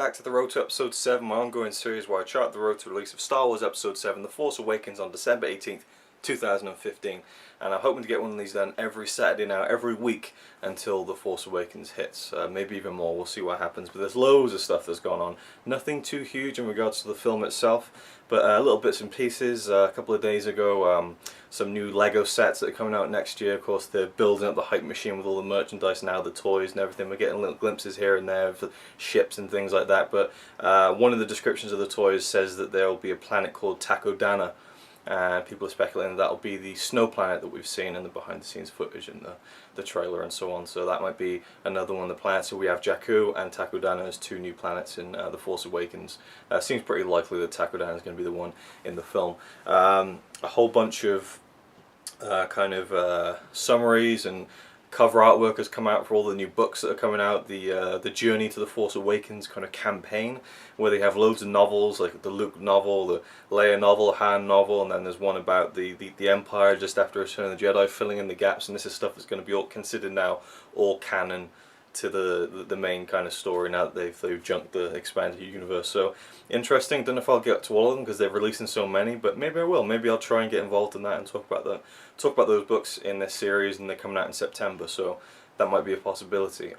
back to the road to episode 7, my ongoing series where I chart the road to the release of Star Wars episode 7, The Force Awakens, on December 18th, 2015. And I'm hoping to get one of these done every Saturday now, every week, until The Force Awakens hits. Maybe even more, we'll see what happens. But there's loads of stuff that's gone on. Nothing too huge in regards to the film itself, but little bits and pieces. A couple of days ago, some new Lego sets that are coming out next year. Of course, they're building up the hype machine with all the merchandise now, the toys and everything. We're getting little glimpses here and there of the ships and things like that. But one of the descriptions of the toys says that there will be a planet called Takodana. People are speculating that will be the snow planet that we've seen in the behind-the-scenes footage and the trailer and so on. So that might be another one of the planets. So we have Jakku and Takodana as two new planets in The Force Awakens. Seems pretty likely that Takodana is going to be the one in the film. A whole bunch of summaries and cover artwork has come out for all the new books that are coming out. The Journey to the Force Awakens kind of campaign, where they have loads of novels, like the Luke novel, the Leia novel, Han novel, and then there's one about the Empire just after Return of the Jedi, filling in the gaps. And this is stuff that's going to be all considered now all canon to the main kind of story now that they've junked the expanded universe. So interesting. Don't know if I'll get to all of them because they're releasing so many, but maybe I will. Maybe I'll try and get involved in that and talk about those books in this series, and they're coming out in September, so that might be a possibility.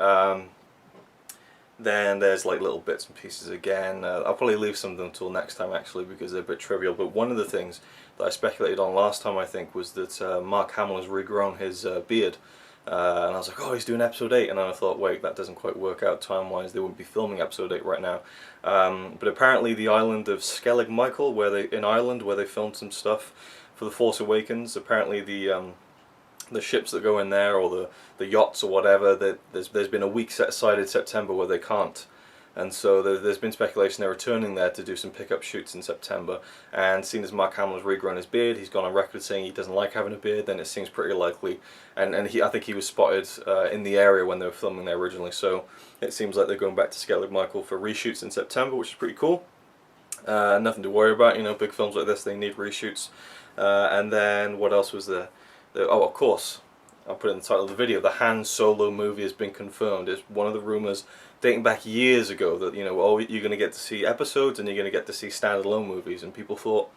Then there's like little bits and pieces again. I'll probably leave some of them till next time actually because they're a bit trivial. But one of the things that I speculated on last time, I think, was that Mark Hamill has regrown his beard. And I was like, oh, he's doing episode 8, and then I thought, wait, that doesn't quite work out time-wise. They wouldn't be filming episode 8 right now. But apparently the island of Skellig Michael, in Ireland, where they filmed some stuff for The Force Awakens, apparently the ships that go in there, or the yachts or whatever, there's been a week set aside in September where they can't. And so there's been speculation they're returning there to do some pickup shoots in September. And seeing as Mark Hamill has regrown his beard, he's gone on record saying he doesn't like having a beard, then it seems pretty likely. And I think he was spotted in the area when they were filming there originally. So it seems like they're going back to Skellig Michael for reshoots in September, which is pretty cool. Nothing to worry about, you know, big films like this, they need reshoots. And then what else was there? Oh, of course, I'll put it in the title of the video, the Han Solo movie has been confirmed. It's one of the rumours dating back years ago that, you know, oh, you're going to get to see episodes and you're going to get to see standalone movies, and people thought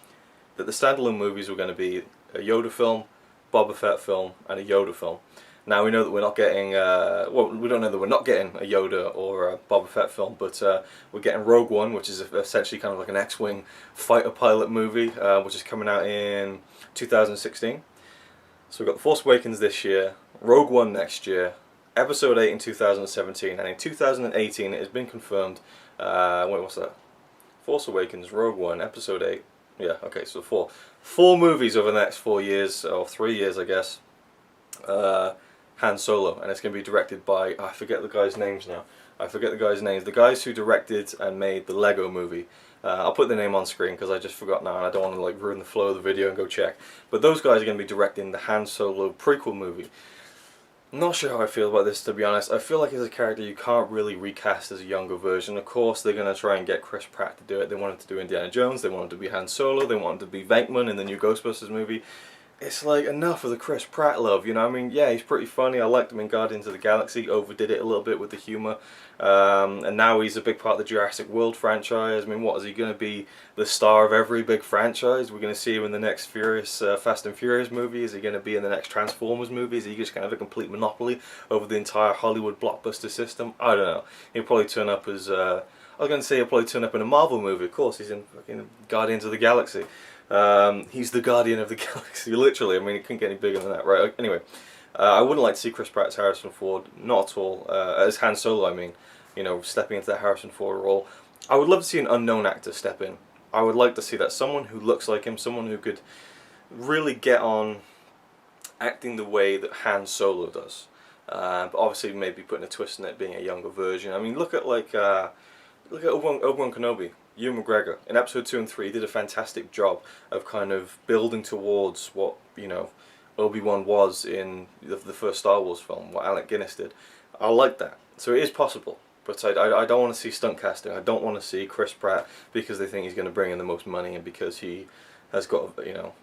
that the standalone movies were going to be a Yoda film, Boba Fett film, and a Yoda film. Now we know that we're not getting, well, we don't know that we're not getting a Yoda or a Boba Fett film, but we're getting Rogue One, which is essentially kind of like an X-Wing fighter pilot movie, which is coming out in 2016. So we've got The Force Awakens this year, Rogue One next year, Episode 8 in 2017, and in 2018 it has been confirmed, wait, what's that? Force Awakens, Rogue One, Episode 8, yeah, okay, so four movies over the next 4 years, or 3 years I guess, Han Solo, and it's going to be directed by, I forget the guys' names now, the guys who directed and made the Lego movie. I'll put the name on screen because I just forgot now and I don't want to like ruin the flow of the video and go check. But those guys are going to be directing the Han Solo prequel movie. I'm not sure how I feel about this, to be honest. I feel like he's a character you can't really recast as a younger version. Of course, they're going to try and get Chris Pratt to do it. They wanted to do Indiana Jones, they wanted to be Han Solo, they wanted to be Venkman in the new Ghostbusters movie. It's like enough of the Chris Pratt love, you know. I mean, yeah, he's pretty funny. I liked him in Guardians of the Galaxy. Overdid it a little bit with the humour, and now he's a big part of the Jurassic World franchise. I mean, what is he going to be, the star of every big franchise? We're going to see him in the next Fast and Furious movie. Is he going to be in the next Transformers movie? Is he just kind of a complete monopoly over the entire Hollywood blockbuster system? I don't know. He'll probably turn up as I was going to say he'll probably turn up in a Marvel movie. Of course, he's in fucking Guardians of the Galaxy. He's the Guardian of the Galaxy, literally. I mean, it couldn't get any bigger than that, right? Anyway, I wouldn't like to see Chris Pratt as Harrison Ford, not at all. As Han Solo, I mean, you know, stepping into that Harrison Ford role. I would love to see an unknown actor step in. I would like to see that. Someone who looks like him, someone who could really get on acting the way that Han Solo does. But obviously maybe putting a twist in it, being a younger version. I mean, look at Obi-Wan Kenobi. Ewan McGregor in episode 2 and 3 did a fantastic job of kind of building towards what, you know, Obi-Wan was in the first Star Wars film, what Alec Guinness did. I like that. So it is possible, but I don't want to see stunt casting. I don't want to see Chris Pratt because they think he's going to bring in the most money and because he has got, you know,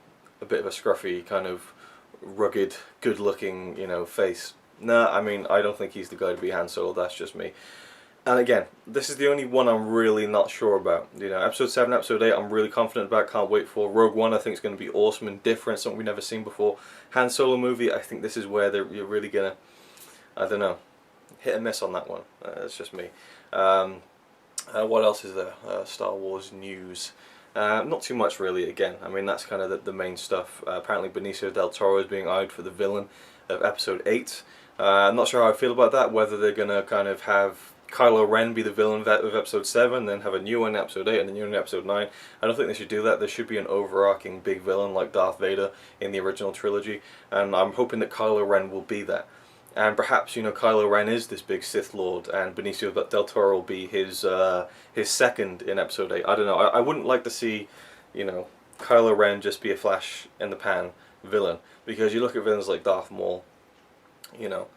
a bit of a scruffy kind of rugged, good-looking, you know, face. Nah, I mean, I don't think he's the guy to be Han Solo. That's just me. And again, this is the only one I'm really not sure about. You know, episode 7, episode 8, I'm really confident about, can't wait for. Rogue One, I think is going to be awesome and different, something we've never seen before. Han Solo movie, I think this is where you're really going to, I don't know, hit and miss on that one. It's just me. What else is there? Star Wars news. Not too much really, again. I mean, that's kind of the main stuff. Apparently Benicio del Toro is being eyed for the villain of episode 8. I'm not sure how I feel about that, whether they're going to kind of have Kylo Ren be the villain of episode 7, then have a new one in episode 8 and a new one in episode 9. I don't think they should do that. There should be an overarching big villain like Darth Vader in the original trilogy, and I'm hoping that Kylo Ren will be that. And perhaps, you know, Kylo Ren is this big Sith Lord, and Benicio del Toro will be his second in episode 8. I don't know. I wouldn't like to see, you know, Kylo Ren just be a flash in the pan villain, because you look at villains like Darth Maul, you know,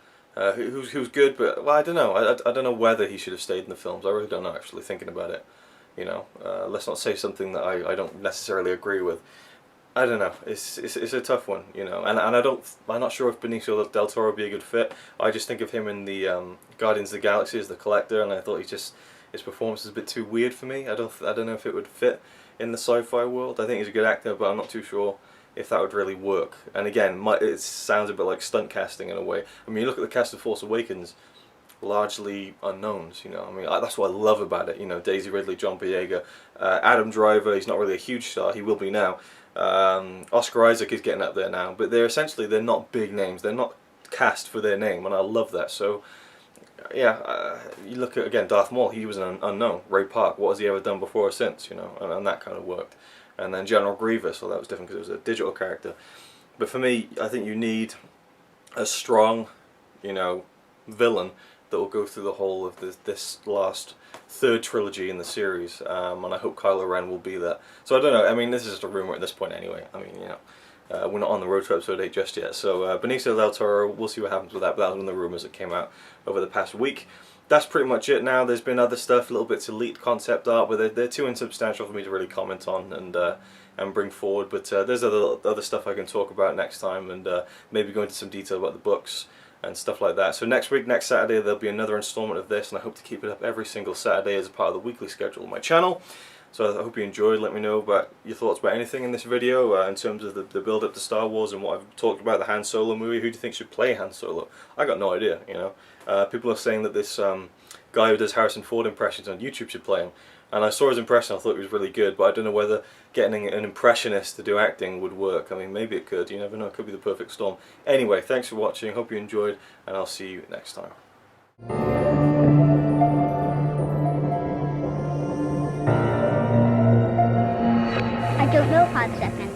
who's good, but well, I don't know. I don't know whether he should have stayed in the films. I really don't know, actually, thinking about it. You know, let's not say something that I don't necessarily agree with. I don't know. It's a tough one, you know, and I'm not sure if Benicio del Toro would be a good fit. I just think of him in the Guardians of the Galaxy as the Collector, and I thought his performance is a bit too weird for me. I don't know if it would fit in the sci-fi world. I think he's a good actor, but I'm not too sure if that would really work. And again, it sounds a bit like stunt casting in a way. I mean, you look at the cast of Force Awakens, largely unknowns, you know. I mean, that's what I love about it, you know. Daisy Ridley, John Boyega, Adam Driver, he's not really a huge star, he will be now. Oscar Isaac is getting up there now, but they're not big names, they're not cast for their name, and I love that. So yeah, you look at, again, Darth Maul, he was an unknown. Ray Park, what has he ever done before or since, you know, and that kind of worked. And then General Grievous, well, that was different because it was a digital character. But for me, I think you need a strong, you know, villain that will go through the whole of this last third trilogy in the series, and I hope Kylo Ren will be that. So I don't know, I mean, this is just a rumour at this point anyway. I mean, you know, we're not on the road to episode 8 just yet. So Benicio del Toro, we'll see what happens with that, but that was one of the rumours that came out over the past week. That's pretty much it now. There's been other stuff, little bits of leaked concept art, but they're too insubstantial for me to really comment on and bring forward. But there's other stuff I can talk about next time, and maybe go into some detail about the books and stuff like that. So next week, next Saturday, there'll be another installment of this, and I hope to keep it up every single Saturday as a part of the weekly schedule on my channel. So I hope you enjoyed. Let me know about your thoughts about anything in this video in terms of the build-up to Star Wars and what I've talked about, the Han Solo movie. Who do you think should play Han Solo? I got no idea, you know. People are saying that this guy who does Harrison Ford impressions on YouTube should play him. And I saw his impression, I thought it was really good, but I don't know whether getting an impressionist to do acting would work. I mean, maybe it could, you never know, it could be the perfect storm. Anyway, thanks for watching, hope you enjoyed, and I'll see you next time. I don't know, Pod 7.